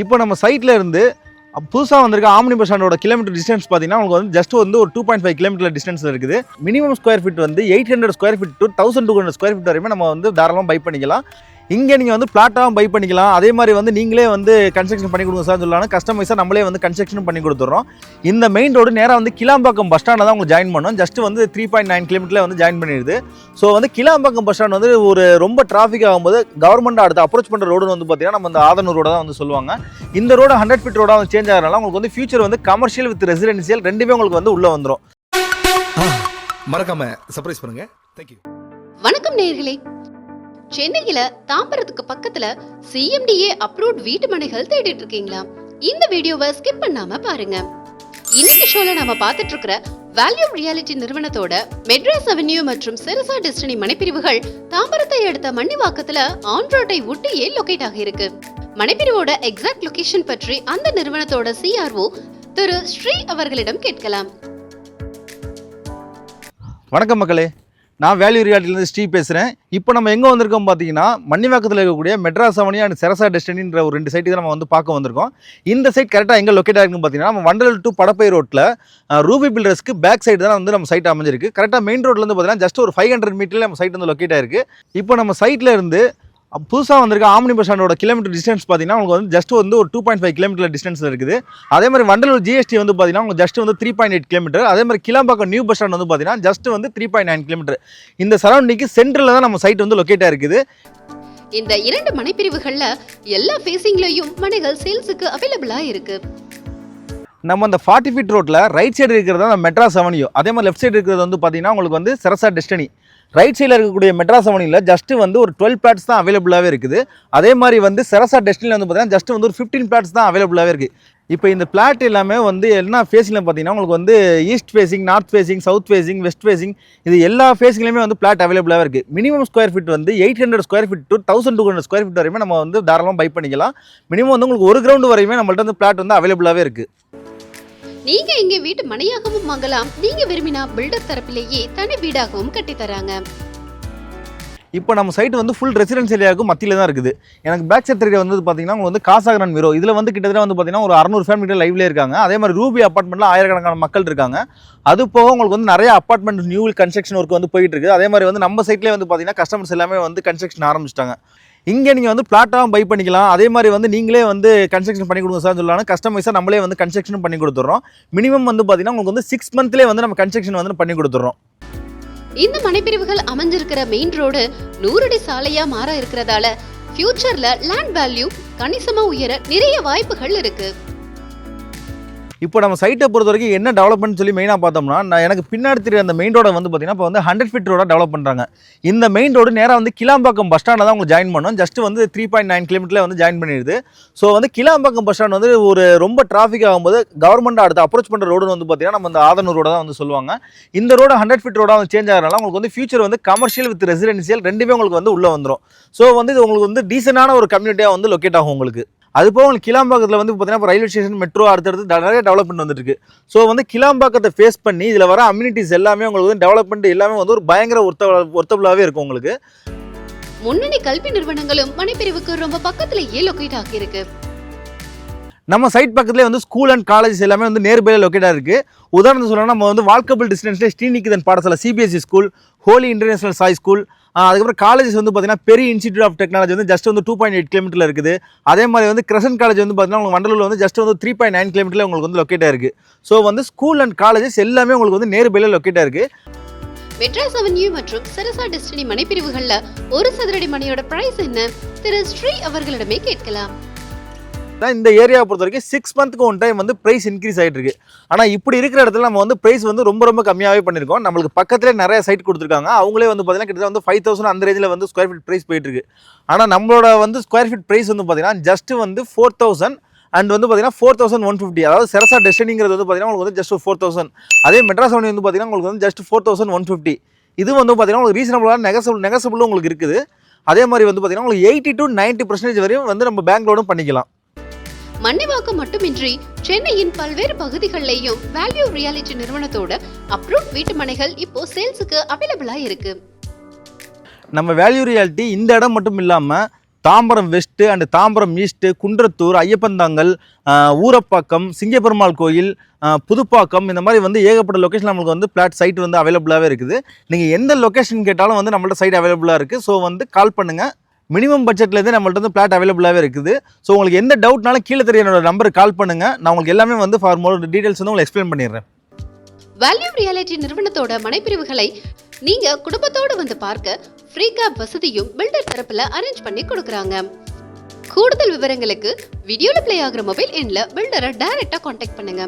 இப்போ நம்ம சைட்ல இருந்து புதுசாக வந்திருக்க ஆம்னி பஸ் ஸ்டாண்டோட கிலோமீட்டர் டிஸ்டன்ஸ் பார்த்தீங்கன்னா உங்களுக்கு வந்து ஜஸ்ட் வந்து ஒரு 2.5 கிலோமீட்டர் டிஸ்டன்ஸ் இருக்குது. மினிமம் ஸ்கொயர் ஃபீட் வந்து 800 square feet to 1200 square feet வரையுமே நம்ம வந்து தாராளமாக பை பண்ணிக்கலாம். இங்கே நீங்கள் வந்து பிளாட்டாகவும் பை பண்ணிக்கலாம். அதே மாதிரி வந்து நீங்களே வந்து கன்ஸ்ட்ரக்ஷன் பண்ணி கொடுங்க சார் சொல்லலாம். கஸ்டமைஸாக நம்மளே வந்து கன்ஸ்ட்ரக்ஷன் பண்ணி கொடுத்துட்றோம். இந்த மெயின் ரோடு நேராக வந்து கிளாம்பாக்கம் பஸ் ஸ்டாண்டில் தான் உங்களுக்கு ஜாயின் பண்ணோம். ஜஸ்ட் வந்து 3.9 கிலோமீட்டரில் வந்து ஜாயின் பண்ணிடுது. ஸோ வந்து கிளாம்பாக்கம் பஸ் ஸ்டாண்ட் வந்து ஒரு ரொம்ப டிராஃபிக் ஆகும்போது கவர்மெண்ட் அடுத்து அப்ரோச் பண்ணுற ரோடு வந்து பார்த்தீங்கன்னா நம்ம இந்த ஆதனூர் ரோட தான் வந்து சொல்லுவாங்க. இந்த ரோடு 100 ஃபீட் ரோடாக வந்து சேஞ்ச் ஆகிறனால உங்களுக்கு வந்து ஃபியூச்சர் வந்து கமர்ஷியல் வித் ரெசிடென்சியல் ரெண்டுமே உங்களுக்கு வந்து உள்ளே வந்துடும். மறக்காம சர்ப்ரைஸ் பண்ணுங்க. தேங்க்யூ. வணக்கம் நேயர்களே. சென்னையில தாம்பரத்துக்கு பக்கத்துல CMDA அப்ரூவ்ட் வீட்டு மனைகள் தேடிட்டு இருக்கீங்களா? இந்த வீடியோவை ஸ்கிப் பண்ணாம பாருங்க. இன்னைக்கு ஷோல நாம பார்த்துட்டு இருக்கிற வேல்யூ ரியாலிட்டி நிறுவனத்தோட மெட்ராஸ் அவென்யூ மற்றும் செரசா டெஸ்டினி மனைப்பிரிவுகள் தாம்பரத்தை அடுத்த மண்ணிவாக்கத்துல ஆன் ரோட்டை ஒட்டியே லொகேட் ஆகியிருக்கு. மனைப்பிரிவோட எக்ஸாக்ட் லொகேஷன் பற்றி அந்த நிறுவனத்தோட CRO திரு ஸ்ரீ அவர்களிடம் கேட்கலாம். வணக்கம் மக்களே, நான் வேல்யூ ரியாலிட்டிலேருந்து ஸ்ரீ பேசுகிறேன். இப்போ நம்ம எங்கே வந்திருக்கோம் பார்த்தீங்கன்னா மண்ணிவாக்கத்தில் இருக்கக்கூடிய மெட்ராஸ் அவென்யூ அண்ட் செரசா டெஸ்டினின்ற ஒரு 2 சைட்டு தான் நம்ம வந்து பார்க்க வந்திருக்கோம். இந்த சைட் கரெக்டாக எங்கே லொக்கேட் ஆகிருக்குன்னு பார்த்தீங்கன்னா நம்ம வண்டலூர் டு படப்பை ரோட்டில் ரூபி பில்டர்ஸ்க்கு பேக் சைடு தான் வந்து நம்ம சைட் அமைஞ்சிருக்கு. கரெக்டாக மெயின் ரோட்லேருந்து பார்த்தீங்கன்னா ஜஸ்ட் ஒரு 500 மீட்டரில் நம்ம சைட் வந்து லொக்கேட் ஆயிருக்கு. இப்போ நம்ம சைட்டில் இருந்து புதுசாக வந்திருக்க ஆம்னி பஸ் ஸ்டாண்டோட கிலோமீட்டர் டிஸ்டன்ஸ் பார்த்தீங்கன்னா உங்களுக்கு வந்து ஜஸ்ட் வந்து ஒரு 2.5 கிலோமீட்டர் டிஸ்டன்ஸில் இருக்குது. அதே மாதிரி வண்டலூர் GST வந்து பார்த்தீங்கன்னா உங்களுக்கு ஜஸ்ட் வந்து 3.8 கிலோமீட்டர். அதே மாதிரி கிளாம்பாக்கம் நியூ பஸ் ஸ்டாண்ட் வந்து பார்த்தீங்கன்னா ஜஸ்ட் வந்து 3.9 கிலோமீட்டர். இந்த சரௌண்டிங்க்கு சென்டரில் தான் நம்ம சைட் வந்து லொக்கேட் ஆயிருக்குது. இந்த 2 மனைப்பிரிவுகள்ல எல்லா ஃபேசிங்லயும் மனைகள் சேல்ஸுக்கு அவைலபிளா இருக்கு. நம்ம அந்த 40 ஃபீட் ரோட்டில் ரைட் சைடு இருக்கிறது தான் மெட்ராஸ் அவென்யூ. அதே மாதிரி லெஃப்ட் சைடு இருக்கிறது வந்து பார்த்தீங்கன்னா உங்களுக்கு வந்து செரசா டெஸ்டினி. ரைட் சைடில் இருக்கக்கூடிய மெட்ராஸ் அவென்யூவில் ஜஸ்ட் வந்து ஒரு 12 பிளாட்ஸ் தான் அவைலபிளாகவே இருக்குது. அதே மாதிரி வந்து செரசா டெஸ்டினியில் வந்து பார்த்தீங்கன்னா ஜஸ்ட் வந்து ஒரு 15 பிளாட்ஸ் தான் அவைலபிளாகவே இருக்குது. இப்போ இந்த பிளாட் எல்லாமே வந்து என்ன ஃபேஸில் பார்த்தீங்கன்னா உங்களுக்கு வந்து east facing, north facing, south facing, west facing, இது எல்லா ஃபேஸிங்லையுமே வந்து பிளாட் அவைலபிளாகவே இருக்குது. மினிமம் ஸ்கொயர் ஃபீட் வந்து 800 square feet to 1200 square feet வரையுமே நம்ம வந்து தாராளமாக பை பண்ணிக்கலாம். மினிமம் வந்து உங்களுக்கு ஒரு கிரவுண்ட் வரையுமே நம்மள்ட்ட வந்து பிளாட் வந்து அவைலபிளாகவே இருக்குது. நீங்க இங்கே வீட்டு மனையாகவும் வாங்கலாம். நீங்க விரும்பினா பில்டர் தரப்பிலேயே தனி வீடாகவும் கட்டி தராங்க. இப்போ நம்ம சைட் வந்து ஃபுல் ரெசிடென்ஷியல் ஏரியாவுக்கு மத்தியில் தான் இருக்குது. எனக்கு பேக் சைட் ஏரியா வந்து பார்த்தீங்கன்னா உங்களுக்கு வந்து காசாகரன் மிரோ இதில் வந்து கிட்டத்தட்ட வந்து பார்த்தீங்கன்னா ஒரு 600 ஃபேமிலி லைவ்லேயே இருக்காங்க. அதே மாதிரி ரூபி அப்பார்ட்மெண்ட்டில் ஆயிரக்கணக்கான மக்கள் இருக்காங்க. அது போக உங்களுக்கு வந்து நிறைய அப்பார்ட்மெண்ட் நியூ கன்ஸ்ட்ரக்ஷன் ஒர்க் வந்து போயிட்டு இருக்குது. அதே மாதிரி வந்து நம்ம சைட்லேயே வந்து பார்த்தீங்கன்னா கஸ்டமர்ஸ் எல்லாமே வந்து கன்ஸ்ட்ரக்ஷன் ஆரம்பிச்சிட்டாங்க. இங்கே நீங்கள் வந்து பிளாட்டாகவும் பை பண்ணிக்கலாம். அதே மாதிரி வந்து நீங்களே வந்து கன்ஸ்ட்ரக்ஷன் பண்ணி கொடுங்க சார் சொல்லலாம். கஸ்டமைஸாக நம்மளே வந்து கன்ஸ்ட்ரக்ஷன் பண்ணி கொடுத்துட்றோம். மினிமம் வந்து பார்த்தீங்கன்னா உங்களுக்கு வந்து 6 மந்த்லேயே வந்து நம்ம கன்ஸ்ட்ரக்ஷன் வந்து பண்ணி கொடுத்துட்றோம். இந்த மனைப்பிரிவுகள் அமைஞ்சிருக்கிற மெயின் ரோடு 100 அடி சாலையா மாற இருக்கிறதால ஃபியூச்சர்ல லேண்ட் வேல்யூ கணிசமா உயர நிறைய வாய்ப்புகள் இருக்கு. இப்போ நம்ம சைட்டை பொறுத்த வரைக்கும் என்ன டெவலப்மெண்ட் சொல்லி மெயினாக பார்த்தோம்னா எனக்கு பின்னாடி தெரிய அந்த மெயின் ரோட வந்து பார்த்தீங்கன்னா இப்போ வந்து 100 ஃபீட் ரோடாக டெவலப் பண்ணுறாங்க. இந்த மெயின் ரோடு நேராக வந்து கிளாம்பாக்கம் பஸ் ஸ்டாண்டில் தான் உங்களுக்கு ஜாயின் பண்ணோம். ஜஸ்ட் வந்து 3.9 கிலோமீட்டரில் வந்து ஜாயின் பண்ணிடுது. ஸோ வந்து கிளாம்பாக்கம் பஸ் ஸ்டாண்ட் வந்து ஒரு ரொம்ப டிராஃபிக் ஆகும்போது கவர்மெண்ட் அடுத்து அப்ரோச் பண்ணுற ரோடு வந்து பார்த்தீங்கன்னா நம்ம இந்த ஆதனூர் ரோட தான் வந்து சொல்லுவாங்க. இந்த ரோடு 100 ஃபீட் ரோடாக வந்து சேஞ்ச் ஆகிறனால உங்களுக்கு வந்து ஃபியூச்சர் வந்து கமர்ஷியல் வித் ரெசிடென்சியல் ரெண்டுமே உங்களுக்கு வந்து உள்ளே வந்துடும். ஸோ வந்து இது உங்களுக்கு வந்து டீசெண்டான ஒரு கம்யூனிட்டியாக வந்து லொக்கேட் ஆகும் உங்களுக்கு. அது போக உங்களுக்கு கிளாம்பாக்கத்தில் வந்து பார்த்தீங்கன்னா ரயில்வே ஸ்டேஷன், மெட்ரோ அடுத்தடுத்து நிறைய டெவலப்மெண்ட் வந்துட்டு இருக்கு. ஸோ வந்து கிளாம்பாக்கத்தை ஃபேஸ் பண்ணி இதில் வர அம்யூனிட்டிஸ் எல்லாமே உங்களுக்கு வந்து டெவலப்மெண்ட் எல்லாமே வந்து ஒரு பயங்கர ஒர்த்தபுளாகவே இருக்கும் உங்களுக்கு. முன்னணி கல்வி நிறுவனங்களும் மனைப்பிரிவுக்கு ரொம்ப பக்கத்திலேயே லொகேட் ஆகியிருக்கு. நம்ம சைட் பக்கத்துலேயே வந்து ஸ்கூல் அண்ட் காலேஜஸ் எல்லாமே வந்து நேர்பையில் லொக்கேட்டாக இருக்குது. உதாரணத்துக்கு சொல்லலாம் நம்ம வந்து வால்கபிள் டிஸ்டன்ஸ்லேயே ஸ்ரீநிகேதன் பாடசாலை, CBSE school, holy international Sai school, அதுக்கப்புறம் காலேஜஸ் வந்து பார்த்தீங்கன்னா பெரிய இன்ஸ்டிடியூட் ஆஃப் டெக்னாலஜி வந்து ஜஸ்ட் வந்து 2.8 கிலோமீட்டரில் இருக்குது. அதே மாதிரி வந்து கிரசன்ட் காலேஜ் வந்து பார்த்தீங்கன்னா உங்களுக்கு வண்டலூரில் வந்து ஜஸ்ட் வந்து 3.9 கிலோமீட்டரில் உங்களுக்கு வந்து லொக்கேட்டாக இருக்குது. ஸோ வந்து ஸ்கூல் அண்ட் காலேஜஸ் எல்லாமே உங்களுக்கு வந்து நேர்பையில் லொக்கேட்டாக இருக்குது. மெட்ராஸ் அவென்யூ மற்றும் செரசா டெஸ்டினி மனைப்பிரிவுகள்ல ஒரு சதுரடி மனையோட பிரைஸ் என்ன திரு ஸ்ரீ அவர்களிடமே கேட்கலாம். இந்த ஏரியாவை பொறுத்த வரைக்கும் 6 மந்த்துக்கு ஒன் டைம் வந்து ப்ரைஸ் இன்க்ரீஸ் ஆகிட்டு இருக்கு. ஆனால் இப்படி இருக்கிற இடத்துல நம்ம வந்து ப்ரைஸ் வந்து ரொம்ப கம்மியாகவே பண்ணியிருக்கோம். நம்மளுக்கு பக்கத்திலே நிறைய சைட் கொடுத்துருக்காங்க. அவங்களே வந்து பார்த்தீங்கன்னா கிட்டத்தட்ட வந்து 5000 அந்த ரேஞ்சில் வந்து ஸ்கொயர் ஃபீட் ப்ரைஸ் போயிட்டு இருக்கு. ஆனால் நம்மளோட வந்து ஸ்கொயர் ஃபீட் ப்ரைஸ் வந்து பார்த்தீங்கன்னா ஜஸ்ட் வந்து 4000 அண்ட் வந்து பார்த்தீங்கன்னா 4150. அதாவது செரசா டெஸ்டினிங்கிறது வந்து பார்த்தீங்கன்னா உங்களுக்கு வந்து ஜஸ்ட் 4000. அதே மெட்ராஸ் அவென்யூ வந்து பார்த்தீங்கன்னா உங்களுக்கு வந்து ஜஸ்ட் 4150. இது வந்து பார்த்தீங்கன்னா உங்களுக்கு ரீசனபிளான நெகசபிளும் உங்களுக்கு இருக்குது. அதே மாதிரி வந்து பார்த்தீங்கன்னா உங்களுக்கு 80 to 90% வரையும் வந்து நம்ம பேங்க் லோனும் பண்ணிக்கலாம். மண்ணிவாக்கம் மட்டுமின்றி சென்னையின் பல்வேறு பகுதிகளிலேயும் வேல்யூ ரியாலிட்டி நிறுவனத்தோட அப்ரூவ்ட் வீட்டு மனைகள் இப்போ சேல்ஸுக்கு அவைலபிளா இருக்கு. நம்ம வேல்யூ ரியாலிட்டி இந்த இடம் மட்டும் இல்லாமல் Tambaram west and Tambaram east, Kundrathur, Iyyappanthangal, Urapakkam, Singaperumal Koil, Puduppakkam, இந்த மாதிரி வந்து ஏகப்பட்ட லொக்கேஷன் நம்மளுக்கு வந்து பிளாட் சைட் வந்து அவைலபிளாகவே இருக்குது. நீங்கள் எந்த லொக்கேஷன் கேட்டாலும் வந்து நம்மள்ட்ட சைட் அவைலபிளாக இருக்குது. ஸோ வந்து கால் பண்ணுங்கள். மினிமம் பட்ஜெட்லேருந்து நம்மள்ட்ட வந்து பிளாட் அவைலபிளாகவே இருக்குது. ஸோ உங்களுக்கு எந்த டவுட்னாலும் கீழே தெரிய என்னோட நம்பருக்கு கால் பண்ணுங்கள். நான் உங்களுக்கு எல்லாமே வந்து ஃபார் மோர் டீட்டெயில்ஸ் வந்து உங்களுக்கு எக்ஸ்பிளைன் பண்ணிடுறேன். வேல்யூ ரியாலிட்டி நிறுவனத்தோட மனைப்பிரிவுகளை நீங்க குடும்பத்தோடு வந்து பார்க்க ஃப்ரீ கேப் வசதியும் பில்டர் தரப்புல அரேஞ்ச் பண்ணி கொடுக்குறாங்க. கூடுதல் விவரங்களுக்கு வீடியோல பிளே ஆகுற மொபைல் எண்ணில் பில்டரை டைரக்டா கான்டாக்ட் பண்ணுங்க.